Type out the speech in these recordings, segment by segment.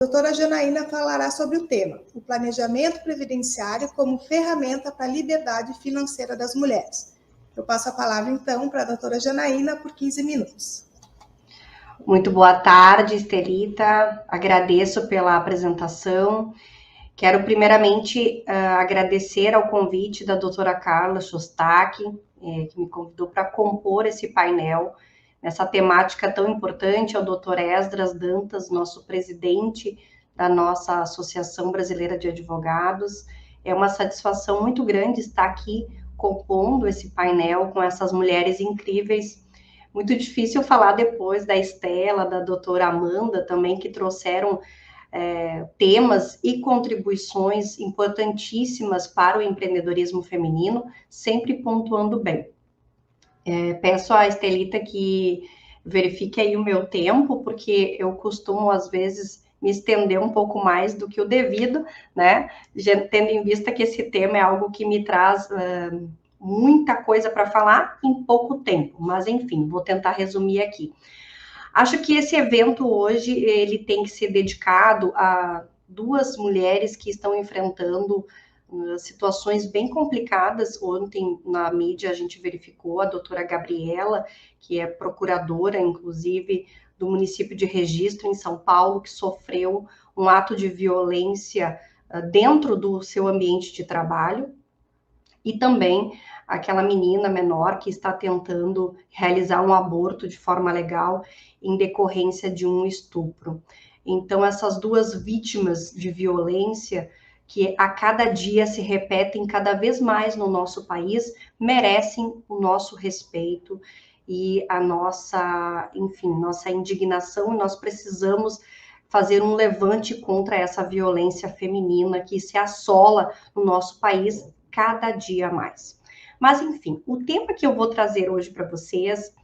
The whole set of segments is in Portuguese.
A doutora Janaína falará sobre o tema, o planejamento previdenciário como ferramenta para a liberdade financeira das mulheres. Eu passo a palavra, então, para a doutora Janaína por 15 minutos. Muito boa tarde, Estelita. Agradeço pela apresentação. Quero, primeiramente, agradecer ao convite da doutora Carla Shostak, que me convidou para compor esse painel nessa temática tão importante, ao doutor Esdras Dantas, nosso presidente da nossa Associação Brasileira de Advogados. É uma satisfação muito grande estar aqui compondo esse painel com essas mulheres incríveis. Muito difícil falar depois da Estela, da doutora Amanda também, que trouxeram temas e contribuições importantíssimas para o empreendedorismo feminino, sempre pontuando bem. Peço à Estelita que verifique aí o meu tempo, porque eu costumo, às vezes, me estender um pouco mais do que o devido, né? Já tendo em vista que esse tema é algo que me traz muita coisa para falar em pouco tempo, mas, enfim, vou tentar resumir aqui. Acho que esse evento hoje, ele tem que ser dedicado a duas mulheres que estão enfrentando situações bem complicadas. Ontem, na mídia, a gente verificou a doutora Gabriela, que é procuradora, inclusive, do município de Registro, em São Paulo, que sofreu um ato de violência dentro do seu ambiente de trabalho, e também aquela menina menor que está tentando realizar um aborto de forma legal em decorrência de um estupro. Então, essas duas vítimas de violência, que a cada dia se repetem cada vez mais no nosso país, merecem o nosso respeito e a nossa, enfim, nossa indignação. Nós precisamos fazer um levante contra essa violência feminina que se assola no nosso país cada dia mais. Mas, enfim, o tema que eu vou trazer hoje para vocês,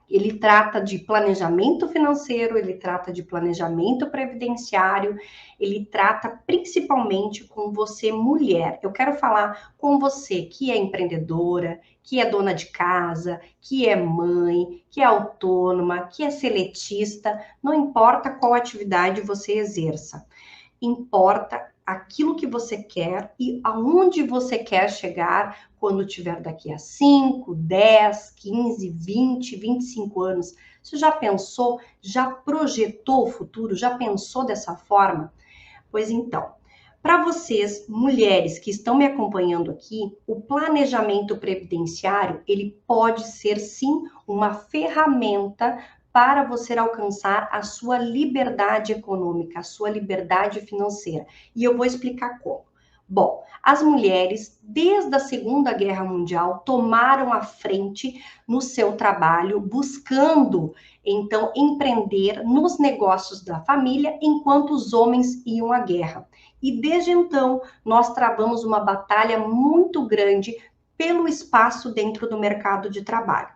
ele trata de planejamento financeiro, ele trata de planejamento previdenciário, ele trata principalmente com você, mulher. Eu quero falar com você que é empreendedora, que é dona de casa, que é mãe, que é autônoma, que é seletista, não importa qual atividade você exerça. Importa aquilo que você quer e aonde você quer chegar quando tiver daqui a 5, 10, 15, 20, 25 anos. Você já pensou, já projetou o futuro, já pensou dessa forma? Pois então, para vocês, mulheres que estão me acompanhando aqui, o planejamento previdenciário, ele pode ser sim uma ferramenta para você alcançar a sua liberdade econômica, a sua liberdade financeira. E eu vou explicar como. Bom, as mulheres, desde a Segunda Guerra Mundial, tomaram a frente no seu trabalho, buscando, então, empreender nos negócios da família, enquanto os homens iam à guerra. E desde então, nós travamos uma batalha muito grande pelo espaço dentro do mercado de trabalho.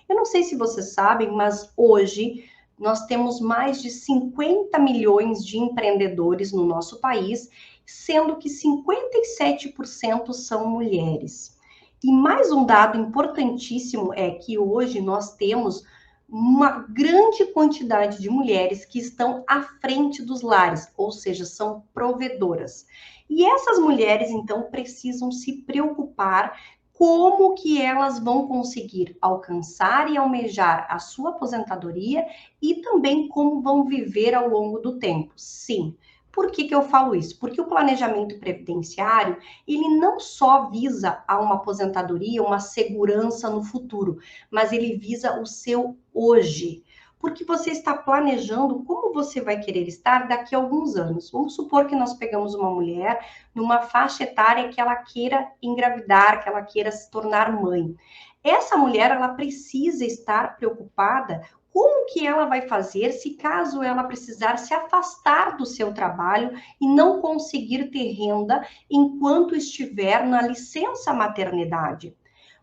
Eu não sei se vocês sabem, mas hoje nós temos mais de 50 milhões de empreendedores no nosso país, sendo que 57% são mulheres. E mais um dado importantíssimo é que hoje nós temos uma grande quantidade de mulheres que estão à frente dos lares, ou seja, são provedoras. E essas mulheres, então, precisam se preocupar como que elas vão conseguir alcançar e almejar a sua aposentadoria e também como vão viver ao longo do tempo. Sim. Por que eu falo isso? Porque o planejamento previdenciário, ele não só visa a uma aposentadoria, uma segurança no futuro, mas ele visa o seu hoje. Porque você está planejando como você vai querer estar daqui a alguns anos. Vamos supor que nós pegamos uma mulher numa faixa etária que ela queira engravidar, que ela queira se tornar mãe. Essa mulher, ela precisa estar preocupada como que ela vai fazer se caso ela precisar se afastar do seu trabalho e não conseguir ter renda enquanto estiver na licença maternidade.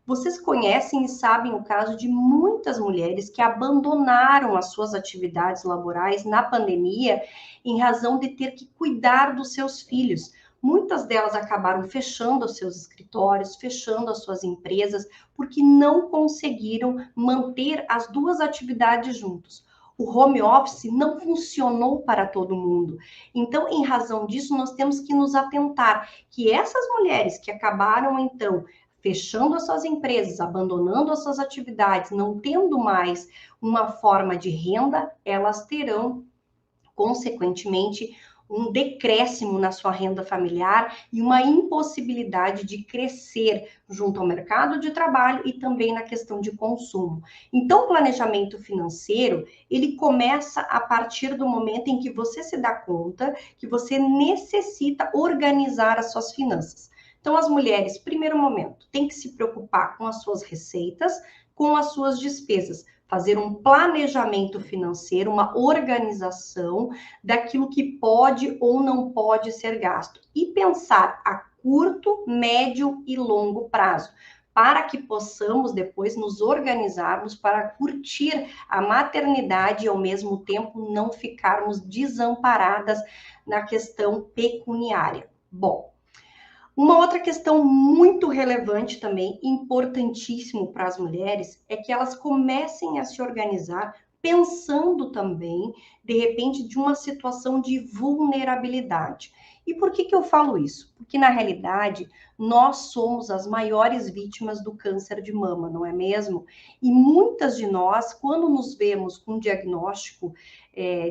Vocês conhecem e sabem o caso de muitas mulheres que abandonaram as suas atividades laborais na pandemia em razão de ter que cuidar dos seus filhos. Muitas delas acabaram fechando os seus escritórios, fechando as suas empresas, porque não conseguiram manter as duas atividades juntos. O home office não funcionou para todo mundo. Então, em razão disso, nós temos que nos atentar que essas mulheres que acabaram, então, fechando as suas empresas, abandonando as suas atividades, não tendo mais uma forma de renda, elas terão, consequentemente, um decréscimo na sua renda familiar e uma impossibilidade de crescer junto ao mercado de trabalho e também na questão de consumo. Então, o planejamento financeiro, ele começa a partir do momento em que você se dá conta que você necessita organizar as suas finanças. Então, as mulheres, primeiro momento, têm que se preocupar com as suas receitas, com as suas despesas, fazer um planejamento financeiro, uma organização daquilo que pode ou não pode ser gasto e pensar a curto, médio e longo prazo, para que possamos depois nos organizarmos para curtir a maternidade e ao mesmo tempo não ficarmos desamparadas na questão pecuniária. Bom, uma outra questão muito relevante também, importantíssimo para as mulheres, é que elas comecem a se organizar pensando também, de repente, de uma situação de vulnerabilidade. E por que eu falo isso? Porque, na realidade, nós somos as maiores vítimas do câncer de mama, não é mesmo? E muitas de nós, quando nos vemos com um diagnóstico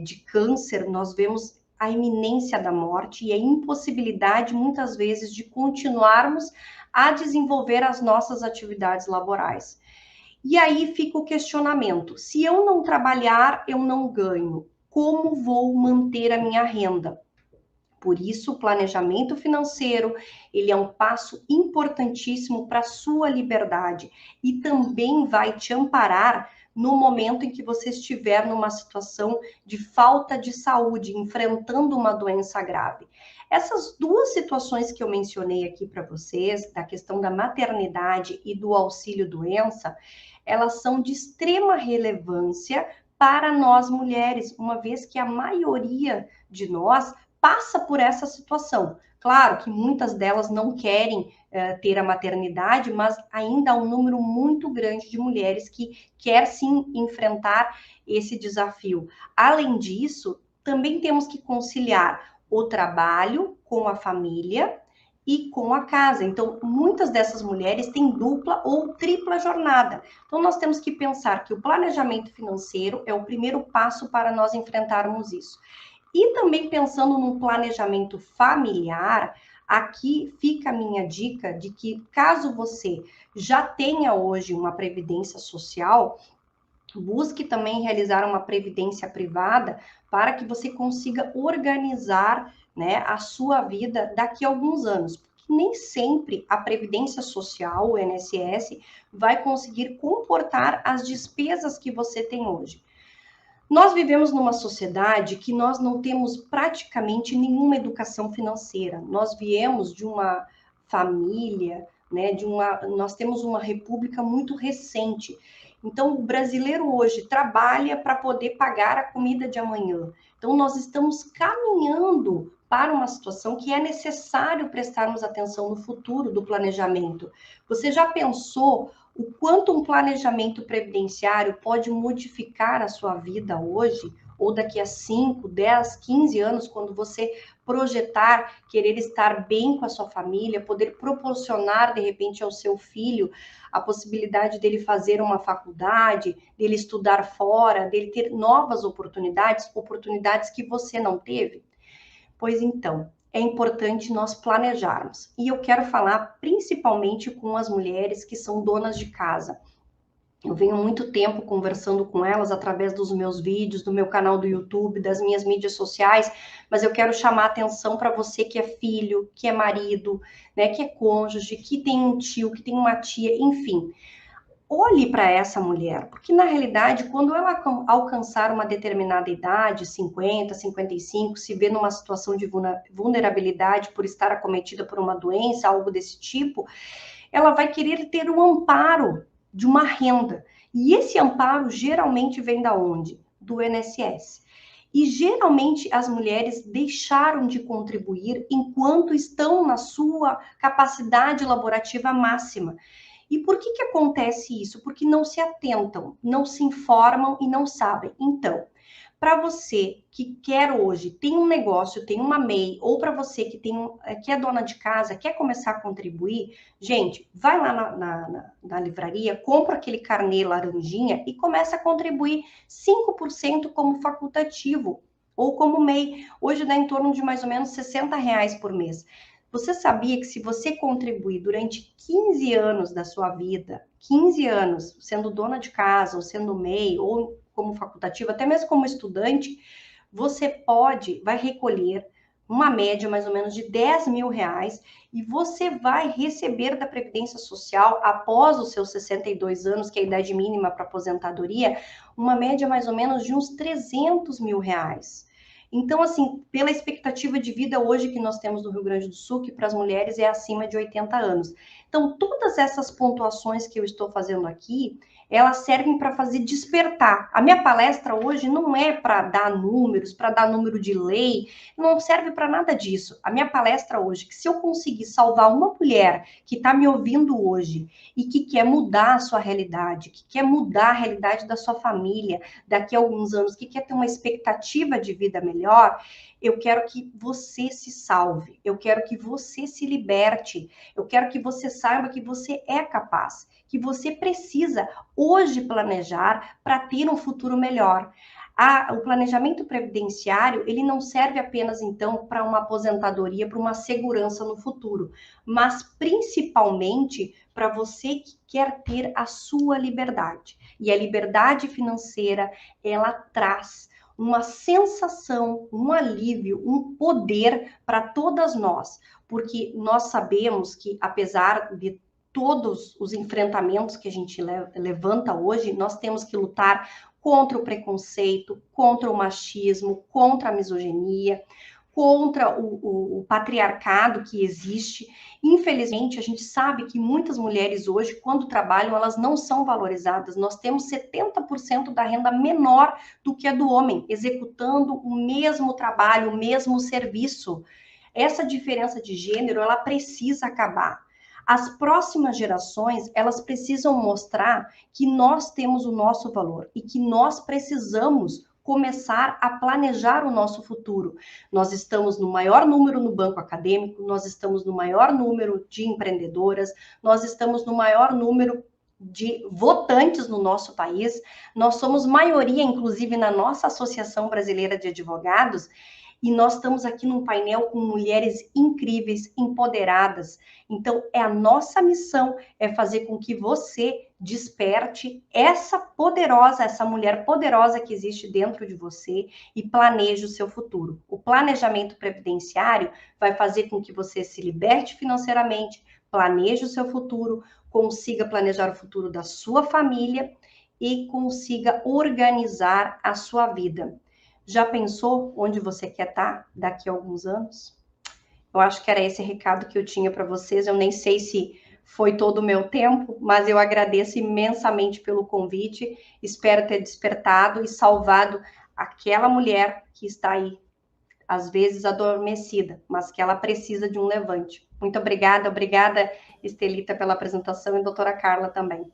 de câncer, nós vemos a iminência da morte e a impossibilidade, muitas vezes, de continuarmos a desenvolver as nossas atividades laborais. E aí fica o questionamento: se eu não trabalhar, eu não ganho. Como vou manter a minha renda? Por isso, o planejamento financeiro, ele é um passo importantíssimo para a sua liberdade e também vai te amparar no momento em que você estiver numa situação de falta de saúde, enfrentando uma doença grave. Essas duas situações que eu mencionei aqui para vocês, da questão da maternidade e do auxílio-doença, elas são de extrema relevância para nós mulheres, uma vez que a maioria de nós passa por essa situação. Claro que muitas delas não querem ter a maternidade, mas ainda há um número muito grande de mulheres que quer sim enfrentar esse desafio. Além disso, também temos que conciliar o trabalho com a família e com a casa. Então, muitas dessas mulheres têm dupla ou tripla jornada. Então, nós temos que pensar que o planejamento financeiro é o primeiro passo para nós enfrentarmos isso. E também pensando num planejamento familiar, aqui fica a minha dica de que caso você já tenha hoje uma previdência social, busque também realizar uma previdência privada para que você consiga organizar, né, a sua vida daqui a alguns anos. Porque nem sempre a previdência social, o INSS, vai conseguir comportar as despesas que você tem hoje. Nós vivemos numa sociedade que nós não temos praticamente nenhuma educação financeira. Nós viemos de uma família, né, nós temos uma república muito recente. Então, o brasileiro hoje trabalha para poder pagar a comida de amanhã. Então, nós estamos caminhando para uma situação que é necessário prestarmos atenção no futuro do planejamento. Você já pensou o quanto um planejamento previdenciário pode modificar a sua vida hoje, ou daqui a 5, 10, 15 anos, quando você projetar, querer estar bem com a sua família, poder proporcionar, de repente, ao seu filho a possibilidade dele fazer uma faculdade, dele estudar fora, dele ter novas oportunidades, oportunidades que você não teve? Pois então, é importante nós planejarmos. E eu quero falar principalmente com as mulheres que são donas de casa. Eu venho muito tempo conversando com elas através dos meus vídeos, do meu canal do YouTube, das minhas mídias sociais, mas eu quero chamar a atenção para você que é filho, que é marido, né, que é cônjuge, que tem um tio, que tem uma tia, enfim. Olhe para essa mulher, porque na realidade, quando ela alcançar uma determinada idade, 50, 55, se vê numa situação de vulnerabilidade por estar acometida por uma doença, algo desse tipo, ela vai querer ter um amparo de uma renda. E esse amparo geralmente vem da onde? Do INSS. E geralmente as mulheres deixaram de contribuir enquanto estão na sua capacidade laborativa máxima. E por que acontece isso? Porque não se atentam, não se informam e não sabem. Então, para você que quer hoje, tem um negócio, tem uma MEI, ou para você que é dona de casa, quer começar a contribuir, gente, vai lá na livraria, compra aquele carnê laranjinha e começa a contribuir 5% como facultativo ou como MEI. Hoje dá em torno de mais ou menos R$60 por mês. Você sabia que se você contribuir durante 15 anos da sua vida, 15 anos, sendo dona de casa, ou sendo MEI, ou como facultativo, até mesmo como estudante, você vai recolher uma média mais ou menos de R$10.000 e você vai receber da Previdência Social, após os seus 62 anos, que é a idade mínima para aposentadoria, uma média mais ou menos de uns R$300.000. Então, assim, pela expectativa de vida hoje que nós temos no Rio Grande do Sul, que para as mulheres é acima de 80 anos. Então, todas essas pontuações que eu estou fazendo aqui, elas servem para fazer despertar. A minha palestra hoje não é para dar números, para dar número de lei, não serve para nada disso. A minha palestra hoje, que se eu conseguir salvar uma mulher que está me ouvindo hoje e que quer mudar a sua realidade, que quer mudar a realidade da sua família daqui a alguns anos, que quer ter uma expectativa de vida melhor, eu quero que você se salve, eu quero que você se liberte, eu quero que você saiba que você é capaz, que você precisa hoje planejar para ter um futuro melhor. O planejamento previdenciário, ele não serve apenas, então, para uma aposentadoria, para uma segurança no futuro, mas principalmente para você que quer ter a sua liberdade. E a liberdade financeira, ela traz uma sensação, um alívio, um poder para todas nós, porque nós sabemos que, apesar de todos os enfrentamentos que a gente levanta hoje, nós temos que lutar contra o preconceito, contra o machismo, contra a misoginia, contra o patriarcado que existe. Infelizmente, a gente sabe que muitas mulheres hoje, quando trabalham, elas não são valorizadas. Nós temos 70% da renda menor do que a do homem, executando o mesmo trabalho, o mesmo serviço. Essa diferença de gênero, ela precisa acabar. As próximas gerações, elas precisam mostrar que nós temos o nosso valor e que nós precisamos começar a planejar o nosso futuro. Nós estamos no maior número no banco acadêmico, nós estamos no maior número de empreendedoras, nós estamos no maior número de votantes no nosso país, nós somos maioria, inclusive, na nossa Associação Brasileira de Advogados, e nós estamos aqui num painel com mulheres incríveis, empoderadas. Então, a nossa missão é fazer com que você desperte essa mulher poderosa que existe dentro de você e planeje o seu futuro. O planejamento previdenciário vai fazer com que você se liberte financeiramente, planeje o seu futuro, consiga planejar o futuro da sua família e consiga organizar a sua vida. Já pensou onde você quer estar daqui a alguns anos? Eu acho que era esse recado que eu tinha para vocês. Eu nem sei se foi todo o meu tempo, mas eu agradeço imensamente pelo convite. Espero ter despertado e salvado aquela mulher que está aí, às vezes adormecida, mas que ela precisa de um levante. Muito obrigada, Estelita, pela apresentação e doutora Carla também.